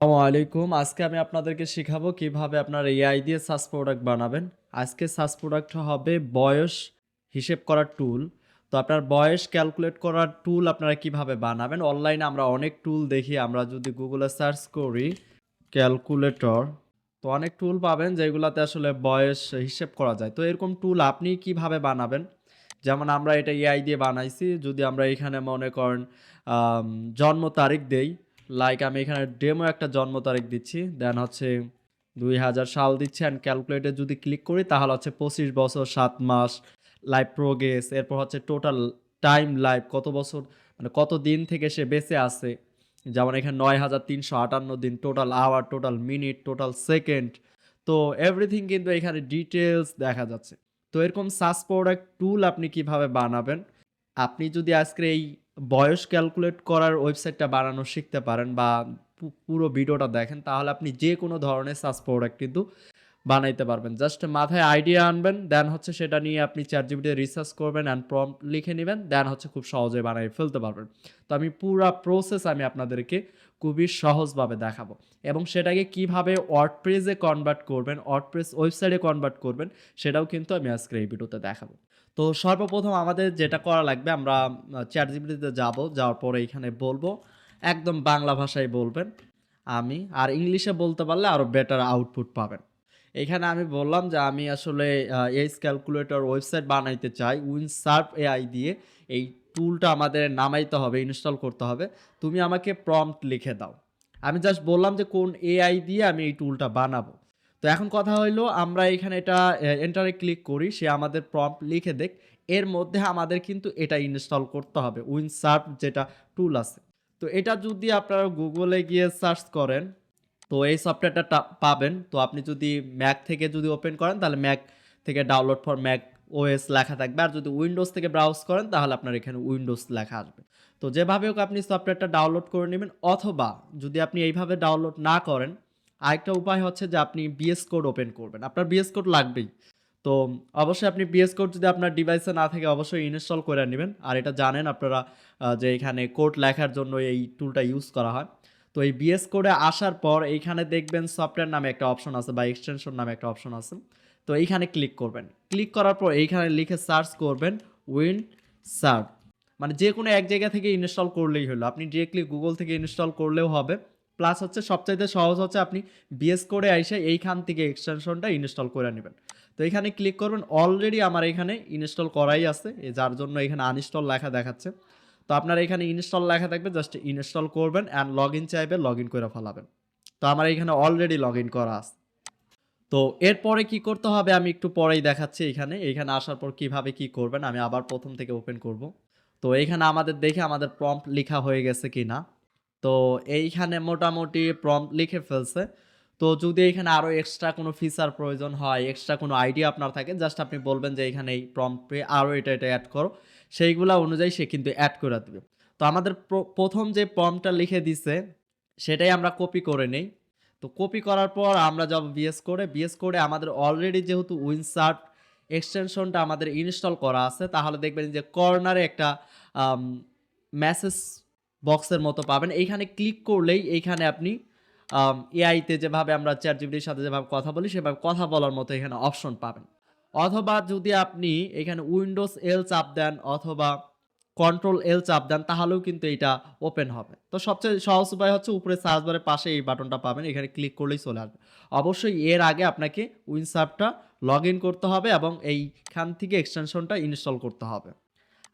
আসসালামু আলাইকুম। আজকে আমি আপনাদেরকে শিখাবো কিভাবে আপনার এআই দিয়ে সার্চ প্রোডাক্ট বানাবেন। আজকে সার্চ প্রোডাক্ট হবে বয়স হিসেব করার টুল। তো আপনার বয়স ক্যালকুলেট করার টুল আপনারা কিভাবে বানাবেন? অনলাইনে আমরা অনেক টুল দেখি। আমরা যদি গুগলে সার্চ করি ক্যালকুলেটর, তো অনেক টুল পাবেন যেগুলাতে আসলে বয়স হিসেব করা যায়। তো এরকম টুল আপনি কিভাবে বানাবেন? যেমন আমরা এটা এআই দিয়ে বানাইছি। যদি আমরা এখানে মনে করেন আম জন্ম তারিখ দেই, লাইক আমি এখানে ডেমো একটা জন্ম তারিখ দিচ্ছি। দেন হচ্ছে ২০০০ সাল দিচ্ছি অ্যান্ড ক্যালকুলেটে যদি ক্লিক করি তাহলে হচ্ছে ২৫ বছর ৭ মাস, লাইফ প্রোগ্রেস, এরপর হচ্ছে টোটাল টাইম লাইফ কত বছর মানে কত দিন থেকে সে বেঁচে আছে। যেমন এখানে ৯,৩৫৮ দিন, total hour, total minute, total second. তো এভরিথিং কিন্তু এখানে ডিটেইলস দেখা যাচ্ছে। তো এরকম সার্চ প্রোডাক্ট টুল আপনি কিভাবে বানাবেন? আপনি যদি আজকের এই বয়স ক্যালকুলেট করার ওয়েবসাইটটা বানানো শিখতে পারেন বা পুরো ভিডিওটা দেখেন তাহলে আপনি যেকোনো ধরনের সার্চ প্রোডাক্ট কিন্তু বানাইতে পারবেন। জাস্ট মাথায় আইডিয়া আনবেন, দেন হচ্ছে সেটা নিয়ে আপনি ChatGPT তে রিসার্চ করবেন অ্যান্ড প্রম্পট লিখে নিবেন, দেন হচ্ছে খুব সহজেই বানায় ফেলতে পারবেন। তো আমি পুরা প্রসেস আমি আপনাদেরকে খুবই সহজভাবে দেখাবো এবং সেটাকে কিভাবে ওয়ার্ডপ্রেসে কনভার্ট করবেন, ওয়ার্ডপ্রেস ওয়েবসাইটে কনভার্ট করবেন সেটাও কিন্তু আমি আজকের এই ভিডিওতে দেখাবো। তো সর্বপ্রথম আমাদের যেটা করা লাগবে আমরা ChatGPT তে যাবো, যাওয়ার পরে এইখানে বলবো, একদম বাংলা ভাষায় বলবেন আমি, আর ইংলিশে বলতে পারলে আরো বেটার আউটপুট পাবেন। এখানে আমি বললাম যে আমি আসলে এইচ ক্যালকুলেটর ওয়েবসাইট বানাইতে চাই উইনসার্ভ এআই দিয়ে। এই টুলটা আমাদের নামাইতে হবে, ইনস্টল করতে হবে। তুমি আমাকে প্রম্পট লিখে দাও। আমি জাস্ট বললাম যে কোন এআই দিয়ে আমি এই টুলটা বানাবো। তো এখন কথা হইলো আমরা এখানে এটা এন্টারে ক্লিক করি, সে আমাদের প্রম্পট লিখে দেক। এর মধ্যে আমাদের কিন্তু এটা ইনস্টল করতে হবে উইনসার্ভ যেটা টুল আছে। তো এটা যদি আপনারা গুগলে গিয়ে সার্চ করেন তো এই সফটওয়্যারটা পাবেন। তো আপনি যদি ম্যাক থেকে যদি ওপেন করেন তাহলে ম্যাক থেকে ডাউনলোড ফর ম্যাক ওএস লেখা থাকবে। আর যদি উইন্ডোজ থেকে ব্রাউজ করেন তাহলে আপনার এখানে উইন্ডোজ লেখা আসবে। তো যেভাবে হোক আপনি সফটওয়্যারটা ডাউনলোড করে নেবেন, অথবা যদি আপনি এইভাবে ডাউনলোড না করেন আরেকটা উপায় হচ্ছে যে আপনি বিএস কোড ওপেন করবেন। আপনার বিএস কোড লাগবেই। তো অবশ্যই আপনি বিএস কোড যদি আপনার ডিভাইসে না থাকে অবশ্যই ইনস্টল করে নেবেন। আর এটা জানেন আপনারা যে এখানে কোড লেখার জন্য এই টুলটা ইউজ করা হয়। তো এই বিএস কোডে আসার পর এইখানে দেখবেন সফটওয়্যার নামে একটা অপশন আছে বা এক্সটেনশন নামে একটা অপশন আছে। তো এইখানে ক্লিক করবেন। ক্লিক করার পর এইখানে লিখে সার্চ করবেন উইন্ডসার্ভ। মানে যেকোনো এক জায়গা থেকে ইনস্টল করলেই হলো। আপনি ডিরেক্টলি গুগল থেকে ইনস্টল করলেও হবে। প্লাস হচ্ছে সবচাইতে সহজ হচ্ছে আপনি বিএস কোডে আইসা এইখান থেকে এক্সটেনশনটা ইনস্টল করে নেবেন। তো এখানে ক্লিক করবেন। অলরেডি আমার এখানে ইনস্টল করাই আছে, যার জন্য এখানে আনইনস্টল লেখা দেখাচ্ছে। তো আপনার এখানে ইনস্টল লেখা থাকবে, জাস্ট ইনস্টল করবেন অ্যান্ড লগইন চাইবে লগইন করে ফেলাবেন। তো আমার এখানে অলরেডি লগইন করা আছে। তো এরপরে কি করতে হবে আমি একটু পরেই দেখাচ্ছি এখানে। এখানে আসার পর কিভাবে কি করবেন আমি আবার প্রথম থেকে ওপেন করব। তো এইখানে আমাদের দেখে আমাদের প্রম্পট লিখা হয়ে গেছে কিনা। তো এইখানে মোটামুটি প্রম্পট লিখে ফেলছে। তো যদি এখানে আরো এক্সট্রা কোনো ফিচার প্রয়োজন হয়, এক্সট্রা কোনো আইডিয়া আপনার থাকে, জাস্ট আপনি বলবেন যে এখানে এই প্রম্পটে আরো এটা এড করো। সেইগুলা অনুযায়ী সে কিন্তু এড করে দিবে। তো আমাদের প্রথম যে প্রম্পটটা লিখে দিছে সেটাই আমরা কপি করে নেই। তো কপি করার পর আমরা যাব ভিএস কোডে। ভিএস কোডে আমাদের অলরেডি যেহেতু উইনসার্ট এক্সটেনশনটা আমাদের ইনস্টল করা আছে, তাহলে দেখবেন যে কর্নারে একটা আম মেসেজ বক্সের মতো পাবেন। এইখানে ক্লিক করলেই এইখানে আপনি এআইতে যেভাবে আমরা ChatGPT এর সাথে যেভাবে কথা বলি সেভাবে কথা বলার মতো এখানে অপশন পাবেন। অথবা যদি আপনি এখানে উইন্ডোজ এল চাপ দেন অথবা কন্ট্রোল এল চাপ দেন তাহলেও কিন্তু এইটা ওপেন হবে। তো সবচেয়ে সহজ উপায় হচ্ছে উপরে সার্চ বারের পাশে এই বাটনটা পাবেন। এখানে ক্লিক করলেই চলে আসবে। অবশ্যই এর আগে আপনাকে উইনসার্ভটা লগইন করতে হবে এবং এইখান থেকে এক্সটেনশনটা ইনস্টল করতে হবে।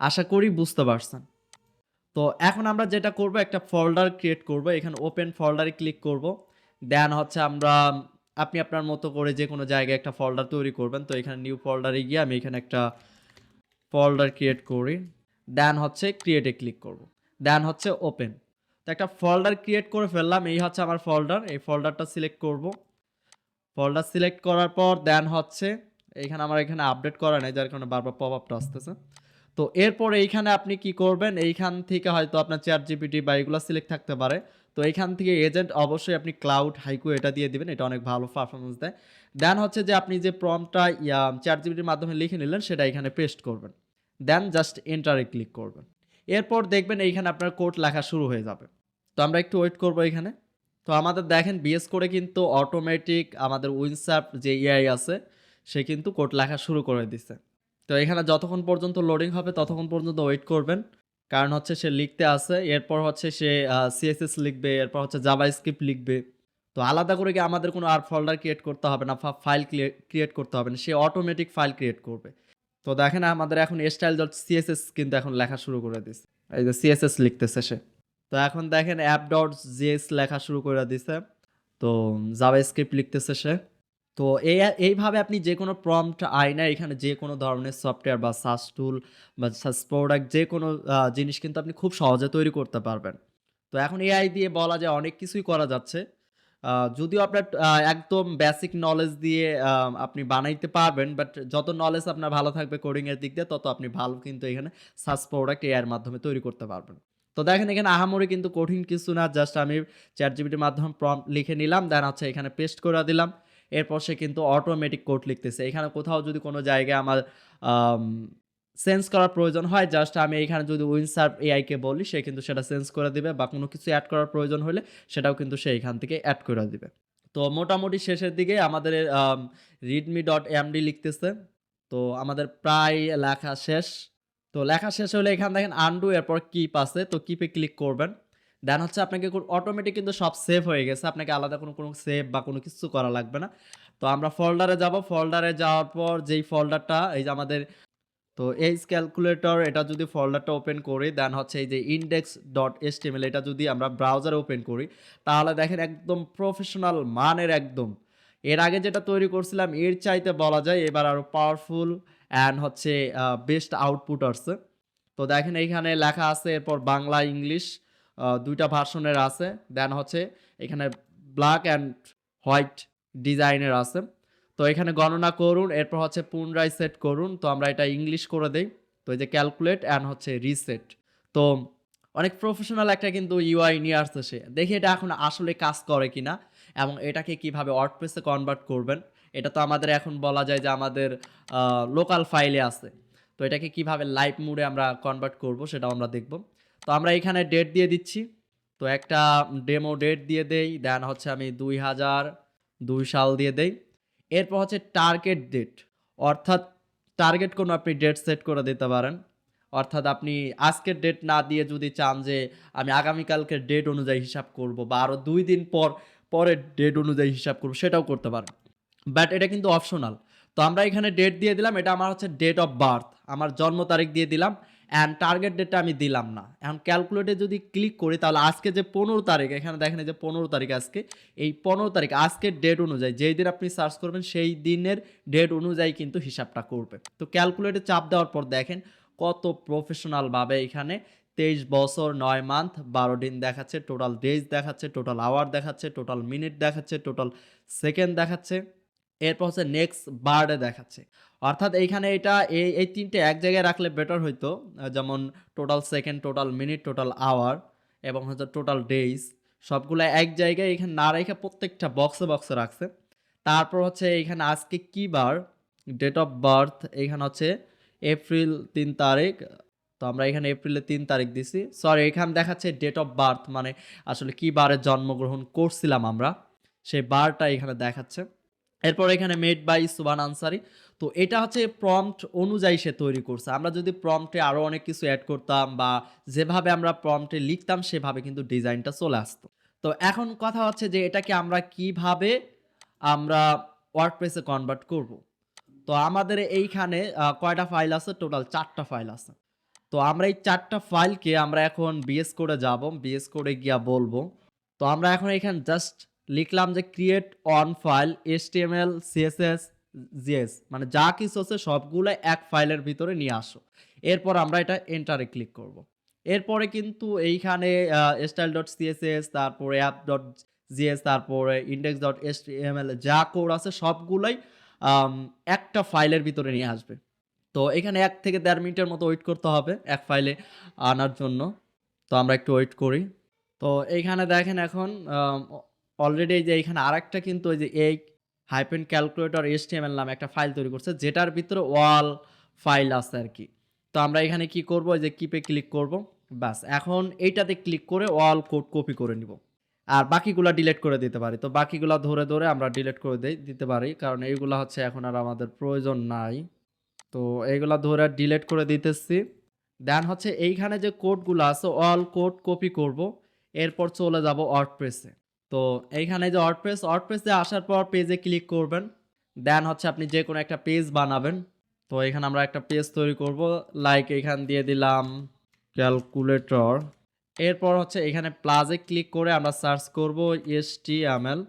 আশা করি বুঝতে পারছেন। তো এখন আমরা যেটা করব একটা ফোল্ডার ক্রিয়েট করব। এখানে ওপেন ফোল্ডারে ক্লিক করব। দেন হচ্ছে আমরা আপনি আপনার মতো করে যেকোনো জায়গায় একটা ফোল্ডার তৈরি করবেন। তো এখানে নিউ ফোল্ডারে গিয়ে আমি এখানে একটা ফোল্ডার ক্রিয়েট করি। দেন হচ্ছে ক্রিয়েটে ক্লিক করব। দেন হচ্ছে ওপেন। তো একটা ফোল্ডার ক্রিয়েট করে ফেললাম। এই হচ্ছে আমার ফোল্ডার। এই ফোল্ডারটা সিলেক্ট করব। ফোল্ডার সিলেক্ট করার পর দেন হচ্ছে এখানে আমার এখানে আপডেট করা নাই যার কারণে বারবার পপআপটা আসতেছে। তো এরপরে এইখানে আপনি কি করবেন, এইখান থেকে হয়তো আপনার ChatGPT বা এগুলা সিলেক্ট থাকতে পারে। তো এইখান থেকে এজেন্ট অবশ্যই আপনি ক্লাউড হাইকু এটা দিয়ে দিবেন। এটা অনেক ভালো পারফরম্যান্স দেয়। দেন হচ্ছে যে আপনি যে প্রম্পটটা ChatGPT এর মাধ্যমে লিখে নিলেন সেটা এখানে পেস্ট করবেন। দেন জাস্ট এন্টারে ক্লিক করবেন। এরপর দেখবেন এইখানে আপনার কোড লেখা শুরু হয়ে যাবে। তো আমরা একটু ওয়েট করব এখানে। তো আমাদের দেখেন বিএস করে কিন্তু অটোমেটিক আমাদের উইনসার্ভ যে এআই আছে সে কিন্তু কোড লেখা শুরু করে দিছে। তো এখানে যতক্ষণ পর্যন্ত লোডিং হবে ততক্ষণ পর্যন্ত ওয়েট করবেন। কারণ হচ্ছে সে লিখতে আছে, এরপর হচ্ছে সে সিএসএস লিখবে, এরপর হচ্ছে জাভাস্ক্রিপ্ট লিখবে। তো আলাদা করে কি আমাদের কোনো আর ফোল্ডার ক্রিয়েট করতে হবে না, ফাইল ক্রিয়েট করতে হবে না, সে অটোমেটিক ফাইল ক্রিয়েট করবে। তো দেখেন আমাদের এখন style.css কিন্তু এখন লেখা শুরু করে দিছে। এই যে সিএসএস লিখতেছে সে। তো এখন দেখেন app.js লেখা শুরু করে দিছে। তো জাভাস্ক্রিপ্ট লিখতেছে সে। তো এইভাবে আপনি যেকোনো প্রম্পট আয়না এখানে যেকোনো ধরনের সফটওয়্যার বা সাস টুল বা সাস প্রোডাক্ট যেকোনো জিনিস কিন্তু আপনি খুব সহজে তৈরি করতে পারবেন। তো এখন এআই দিয়ে বলা যায় অনেক কিছুই করা যাচ্ছে। যদিও আপনার একদম বেসিক নলেজ দিয়ে আপনি বানাইতে পারবেন, বাট যত নলেজ আপনার ভালো থাকবে কোডিং এর দিক দিয়ে তত আপনি ভালো কিন্তু এখানে সাস প্রোডাক্ট এআই এর মাধ্যমে তৈরি করতে পারবেন। তো দেখেন এখানে আহামরি কিন্তু কঠিন কিছু না, জাস্ট আমি চ্যাটজিপিটির মাধ্যমে প্রম্পট লিখে নিলাম, দেন হচ্ছে এখানে পেস্ট করে দিলাম। এরপর সে কিন্তু অটোমেটিক কোড লিখতেছে। এখানে কোথাও যদি কোনো জায়গায় আমার আম চেঞ্জ করার প্রয়োজন হয়, জাস্ট আমি এখানে যদি উইনসার্ভ এআই কে বলি সে কিন্তু সেটা চেঞ্জ করে দিবে, বা কোনো কিছু এড করার প্রয়োজন হলে সেটাও কিন্তু সে এখান থেকে এড করে দিবে। তো মোটামুটি শেষের দিকে আমাদের readme.md লিখতেছে। তো আমাদের প্রায় লেখা শেষ। তো লেখা শেষ হলে এখানে দেখেন আনডু, এরপর কিপ আছে। তো কিপে ক্লিক করবেন। দেন হচ্ছে আপনাকে অটোমেটিক কিন্তু সব সেভ হয়ে গেছে। আপনাকে আলাদা কোনো সেভ বা কোনো কিছু করা লাগবে না। তো আমরা ফোল্ডারে যাব। ফোল্ডারে যাওয়ার পর যেই ফোল্ডারটা এই যে আমাদের, তো এইচ ক্যালকুলেটর এটা যদি ফোল্ডারটা ওপেন করি, দেন হচ্ছে এই যে index.html এটা যদি আমরা ব্রাউজারে ওপেন করি, তাহলে দেখেন একদম প্রফেশনাল মানের একদম। এর আগে যেটা তৈরি করছিলাম এর চাইতে বলা যায় এবার আরো পাওয়ারফুল অ্যান্ড হচ্ছে বেস্ট আউটপুট আসছে। তো দেখেন এইখানে লেখা আছে, এরপর বাংলা ইংলিশ ২ টা ভার্সনের আছে। দেন হচ্ছে এখানে ব্ল্যাক অ্যান্ড হোয়াইট ডিজাইনের আছে। তো এখানে গণনা করুন, এরপর হচ্ছে পুনরায় সেট করুন। তো আমরা এটা ইংলিশ করে দেই। তো এই যে ক্যালকুলেট অ্যান্ড হচ্ছে রিসেট। তো অনেক প্রফেশনাল একটা কিন্তু ইউআই নিয়ে আসছে সে। দেখি এটা এখন আসলে কাজ করে কিনা এবং এটাকে কিভাবে ওয়ার্ডপ্রেসে কনভার্ট করবেন। এটা তো আমাদের এখন বলা যায় যে আমাদের লোকাল ফাইলে আছে। তো এটাকে কিভাবে লাইভ মোডে আমরা কনভার্ট করব সেটাও আমরা দেখব। তো আমরা এখানে ডেট দিয়ে দিচ্ছি। তো একটা ডেমো ডেট দিয়ে দেই। দেন হচ্ছে আমি ২০০২ সাল দিয়ে দেই। এরপর হচ্ছে টার্গেট ডেট, অর্থাৎ টার্গেট কোনো আপনি ডেট সেট করে দিতে পারেন। অর্থাৎ আপনি আজকের ডেট না দিয়ে যদি চান যে আমি আগামীকালকের ডেট অনুযায়ী হিসাব করব বা আরও ২ দিন পরের ডেট অনুযায়ী হিসাব করব, সেটাও করতে পারেন। বাট এটা কিন্তু অপশনাল। তো আমরা এখানে ডেট দিয়ে দিলাম, এটা আমার হচ্ছে ডেট অফ বার্থ, আমার জন্ম তারিখ দিয়ে দিলাম। অ্যান্ড টার্গেট ডেটটা আমি দিলাম না। এখন ক্যালকুলেটে যদি ক্লিক করি তাহলে আজকে যে ১৫ তারিখ, এখানে দেখেন এই যে ১৫ তারিখ আজকে, এই ১৫ তারিখ আজকের ডেট অনুযায়ী যেই দিন আপনি সার্চ করবেন সেই দিনের ডেট অনুযায়ী কিন্তু হিসাবটা করবে। তো ক্যালকুলেটে চাপ দেওয়ার পর দেখেন কত প্রফেশনালভাবে এখানে ২৩ বছর ৯ মান্থ ১২ দিন দেখাচ্ছে, টোটাল ডেজ দেখাচ্ছে, টোটাল আওয়ার দেখাচ্ছে, টোটাল মিনিট দেখাচ্ছে, টোটাল সেকেন্ড দেখাচ্ছে। এরপর হচ্ছে নেক্সট বার্ডে দেখাচ্ছে। অর্থাৎ এইখানে এটা এই ৩ টে এক জায়গায় রাখলে বেটার হইতো। যেমন total second, total minute, total hour এবং হচ্ছে টোটাল ডেইজ সবগুলা এক জায়গায় এখানে না রেখে প্রত্যেকটা বক্সে রাখছে। তারপর হচ্ছে এইখানে আজকে কি বার, ডেট অফ বার্থ এখানে হচ্ছে এপ্রিল ৩ তারিখ। তো আমরা এখানে এপ্রিলের ৩ তারিখ দিছি। সরি, এখানে দেখাচ্ছে ডেট অফ বার্থ মানে আসলে কি বারে জন্মগ্রহণ করছিলাম আমরা, সেই বারটা এখানে দেখাচ্ছে। এরপর এখানে মেড বাই সুবহান আনসারী। তো এটা হচ্ছে প্রম্পট অনুযায়ী সে তৈরি করছে। আমরা যদি প্রম্পটে আরো অনেক কিছু এড করতাম বা যেভাবে আমরা প্রম্পটে লিখতাম সেভাবে কিন্তু ডিজাইনটা চলে আসতো। তো এখন কথা হচ্ছে যে এটাকে আমরা কিভাবে আমরা ওয়ার্ডপ্রেসে কনভার্ট করব। তো আমাদের এইখানে কয়টা ফাইল আছে? টোটাল ৪ টা ফাইল আছে। তো আমরা এই ৪ টা ফাইলকে আমরা এখন বিএস কোডে যাব। বিএস কোডে গিয়া বলবো। তো আমরা এখন এখানে জাস্ট লিখলাম যে create on file HTML, CSS, JS মানে যা কিছু আছে সবগুলো এক ফাইলের ভিতরে নিয়ে আসো। এরপর আমরা এটা এন্টারে ক্লিক করব। এরপরে কিন্তু এইখানে style.css, তারপরে app.js, তারপরে index.html যা কোড আছে সবগুলাই আম একটা ফাইলের ভিতরে নিয়ে আসবে। তো এখানে ১ থেকে ১.৫ মিনিটের মতো ওয়েট করতে হবে এক ফাইলে আনার জন্য। তো আমরা একটু ওয়েট করি। তো এইখানে দেখেন এখন অলরেডি এই যে এইখানে আরেকটা কিন্তু ওই যে এই হাইপেন ক্যালকুলেটর HTML নামে একটা ফাইল তৈরি করছে যেটার ভিতরে ওয়াল ফাইল আছে আরকি। তো আমরা এখানে কি করব, এই যে কিপে ক্লিক করব। ব্যাস এখন এইটাতে ক্লিক করে অল কোড কপি করে নিব। আর বাকিগুলা ডিলিট করে দিতে পারি। তো বাকিগুলা ধরে আমরা ডিলিট করে দিতে পারি। কারণ এইগুলা হচ্ছে এখন আর আমাদের প্রয়োজন নাই। তো এইগুলা ধরে ডিলিট করে দিতেছি। দেন হচ্ছে এইখানে যে কোডগুলা আছে অল কোড কপি করব। এরপর চলে যাব ওয়ার্ডপ্রেসে। তো এইখানে যে ওয়ার্ডপ্রেসে আসার পর পেজে ক্লিক করবেন। দেন হচ্ছে আপনি যেকোনো একটা পেজ বানাবেন। তো এখানে আমরা একটা পেজ তৈরি করব। লাইক এখান দিয়ে দিলাম ক্যালকুলেটর। এরপর হচ্ছে এখানে প্লাসে ক্লিক করে আমরা সার্চ করব HTML।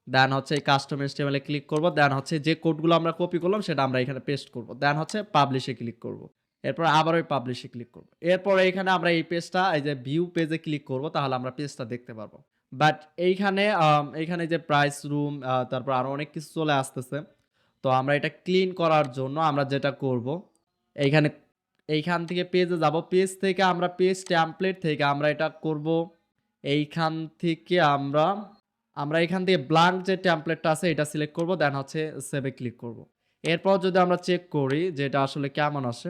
দেন হচ্ছে এই কাস্টম HTML এ ক্লিক করব। দেন হচ্ছে যে কোডগুলো আমরা কপি করলাম সেটা আমরা এখানে পেস্ট করব। দেন হচ্ছে পাবলিশে ক্লিক করব। এরপর আবার ওই পাবলিশে ক্লিক করব। এরপর এইখানে আমরা এই পেজটা এই যে ভিউ পেজে ক্লিক করব, তাহলে আমরা পেজটা দেখতে পারবো। বাট এইখানে যে প্রাইস রুম তারপর আরো অনেক কিছু চলে আসতেছে। তো আমরা এটা ক্লিন করার জন্য আমরা যেটা করব, এইখানে এইখান থেকে পেজে যাব। পেজ থেকে আমরা পেজ টেমপ্লেট থেকে আমরা এটা করব। এইখান থেকে আমরা এখান থেকে ব্ল্যাঙ্ক যে টেমপ্লেটটা আছে এটা সিলেক্ট করব। দেন হচ্ছে সেভে ক্লিক করব। এরপর যদি আমরা চেক করি যে এটা আসলে কেমন আসে,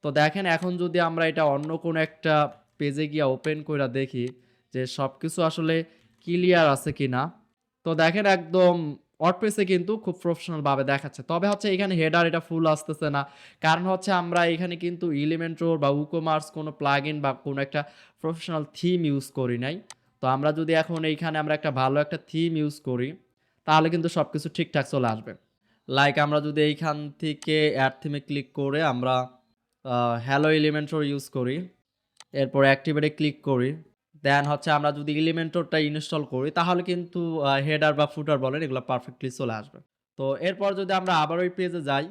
তো দেখেন এখন যদি আমরা এটা অন্য কোনো একটা পেজে গিয়ে ওপেন কইরা দেখি যে সবকিছু আসলে ক্লিয়ার আছে কিনা। তো দেখেন একদম ওয়ার্ডপ্রেসে কিন্তু খুব প্রফেশনাল ভাবে দেখাচ্ছে। তবে হচ্ছে এখানে হেডার এটা ফুল আসতেছে না। কারণ হচ্ছে আমরা এখানে কিন্তু এলিমেন্টর বা উকোমার্স কোনো প্লাগইন বা কোনো একটা প্রফেশনাল থিম ইউজ করি নাই। তো আমরা যদি এখন এইখানে আমরা একটা ভালো একটা থিম ইউজ করি, তাহলে কিন্তু সবকিছু ঠিকঠাক চলে আসবে। লাইক আমরা যদি এইখান থেকে অ্যাড থিমে ক্লিক করে আমরা হ্যালো এলিমেন্টর ইউজ করি। এরপর অ্যাক্টিভেটে ক্লিক করি। দেন হচ্ছে আমরা যদি এলিমেন্টরটা ইনস্টল করি তাহলে কিন্তু হেডার বা ফুটার বলেন এগুলো পারফেক্টলি চলে আসবে। তো এরপর যদি আমরা আবার ওই পেজে যাই,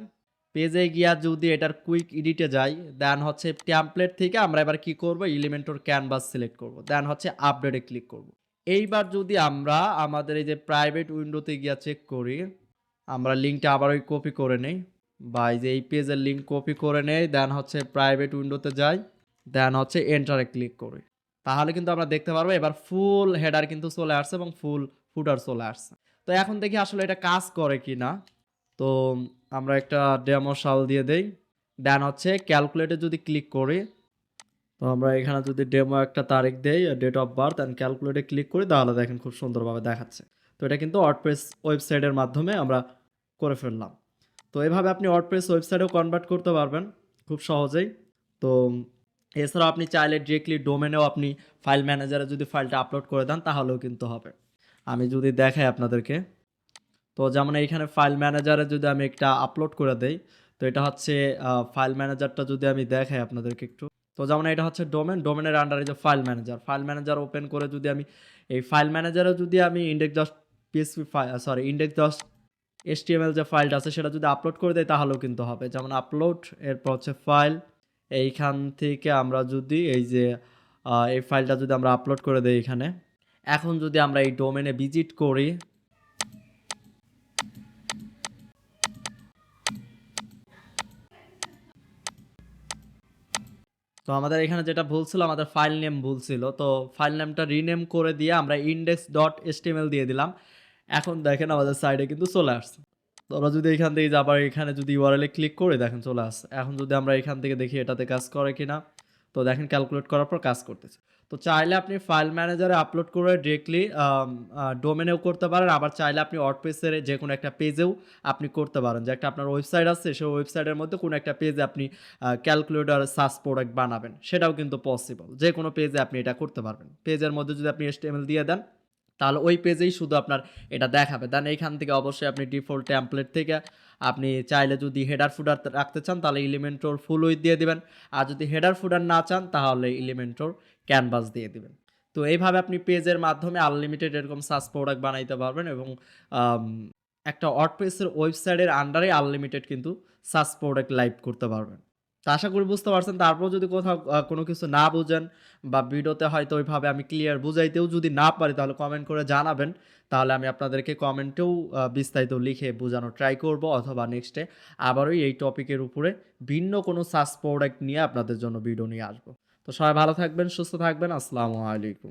পেজে গিয়া যদি এটার কুইক এডিটে যাই, দেন হচ্ছে টেমপ্লেট থেকে আমরা এবার কি করব, এলিমেন্টর ক্যানভাস সিলেক্ট করব। দেন হচ্ছে আপডেটে ক্লিক করব। এইবার যদি আমরা আমাদের এই যে প্রাইভেট উইন্ডোতে গিয়া চেক করি, আমরা লিঙ্কটা আবার ওই কপি করে নেই বা এই যে এই পেজের লিঙ্ক কপি করে নেই। দেন হচ্ছে প্রাইভেট উইন্ডোতে যাই। দেন হচ্ছে এন্টারে ক্লিক করি। তাহলে কিন্তু আমরা দেখতে পারবো এবার ফুল হেডার কিন্তু চলে আসছে এবং ফুল ফুটার চলে আসছে। তো এখন দেখি আসলে এটা কাজ করে কিনা। তো আমরা একটা ডেমো সাল দিয়ে দেই। দেন হচ্ছে ক্যালকুলেটে যদি ক্লিক করি, তো আমরা এখানে যদি ডেমো একটা তারিখ দেই, ডেট অফ বার্থ অ্যান্ড ক্যালকুলেটে ক্লিক করি, তাহলে দেখেন খুব সুন্দরভাবে দেখাচ্ছে। তো এটা কিন্তু ওয়ার্ডপ্রেস ওয়েবসাইটের মাধ্যমে আমরা করে ফেললাম। তো এভাবে আপনি ওয়ার্ডপ্রেস ওয়েবসাইটেও কনভার্ট করতে পারবেন খুব সহজেই। তো এছাড়াও আপনি চাইলে ডিরেক্টলি ডোমেনেও আপনি ফাইল ম্যানেজারে যদি ফাইলটা আপলোড করে দেন তাহলেও কিন্তু হবে। আমি যদি দেখাই আপনাদেরকে, তো যেমন এইখানে ফাইল ম্যানেজারে যদি আমি একটা আপলোড করে দেই, তো এটা হচ্ছে ফাইল ম্যানেজারটা যদি আমি দেখাই আপনাদেরকে একটু। তো যেমন এটা হচ্ছে ডোমেনের আন্ডারে যে ফাইল ম্যানেজার ওপেন করে যদি আমি এই ফাইল ম্যানেজারে যদি আমি ইন্ডেক্স ডট HTML যে ফাইলটা আছে সেটা যদি আপলোড করে দেই তাহলেও কিন্তু হবে। যেমন আপলোড, এরপর হচ্ছে ফাইল, এইখান থেকে আমরা যদি এই যে এই ফাইলটা যদি আমরা আপলোড করে দেই এখানে, এখন যদি আমরা এই ডোমেনে ভিজিট করি, তো আমাদের এখানে যেটা ভুল ছিল, আমাদের ফাইল নেম ভুল ছিল। তো ফাইল নেমটা রিনেম করে দিয়ে আমরা index.html দিয়ে দিলাম। এখন দেখেন আমাদের সাইডে কিন্তু চলে আসছে। তো আমরা যদি এখান থেকে আবার এখানে যদি ইউআরএল এ ক্লিক করি, দেখেন চলে আসছে। এখন যদি আমরা এখান থেকে দেখি এটাতে কাজ করে কিনা, তো দেখেন ক্যালকুলেট করার পর কাজ করতেছে। তো চাইলে আপনি ফাইল ম্যানেজারে আপলোড করে ডিরেক্টলি ডোমেনেও করতে পারেন, আবার চাইলে আপনি ওয়ার্ডপ্রেসের যে কোনো একটা পেজেও আপনি করতে পারেন। যে একটা আপনার ওয়েবসাইট আছে, সেই ওয়েবসাইটের মধ্যে কোনো একটা পেজে আপনি ক্যালকুলেটর সার্চ প্রোডাক্ট বানাবেন, সেটাও কিন্তু পসিবল। যে কোনো পেজে আপনি এটা করতে পারবেন। পেজের মধ্যে যদি আপনি HTML দিয়ে দেন, তাহলে ওই পেজেই শুধু আপনার এটা দেখাবে। দেন এইখান থেকে অবশ্যই আপনি ডিফল্ট টেমপ্লেট থেকে আপনি চাইলে যদি হেডার ফুডার রাখতে চান তাহলে এলিমেন্টর ফুল উইথ দিয়ে দিবেন। আর যদি হেডার ফুডার না চান তাহলে এলিমেন্টর ক্যানভাস দিয়ে দিবেন। তো এইভাবে আপনি পেজের মাধ্যমে আনলিমিটেড এরকম সার্চ প্রোডাক্ট বানাইতে পারবেন এবং আম একটা ওয়ার্ডপ্রেসের ওয়েবসাইটের আন্ডারে আনলিমিটেড কিন্তু সার্চ প্রোডাক্ট লাইভ করতে পারবেন। তো আশা করি বুঝতে পারছেন। তারপর যদি কোথাও কোনো কিছু না বুঝেন বা ভিডিওতে হয়তো ওইভাবে আমি ক্লিয়ার বুঝাইতেও যদি না পারি তাহলে কমেন্ট করে জানাবেন। তাহলে আমি আপনাদেরকে কমেন্টেও বিস্তারিত লিখে বোঝানোর ট্রাই করব, অথবা নেক্সটে আবারও এই টপিকের উপরে ভিন্ন কোনো সার্চ প্রোডাক্ট নিয়ে আপনাদের জন্য ভিডিও নিয়ে আসবো। তো সবাই ভালো থাকবেন, সুস্থ থাকবেন। আসসালামু আলাইকুম।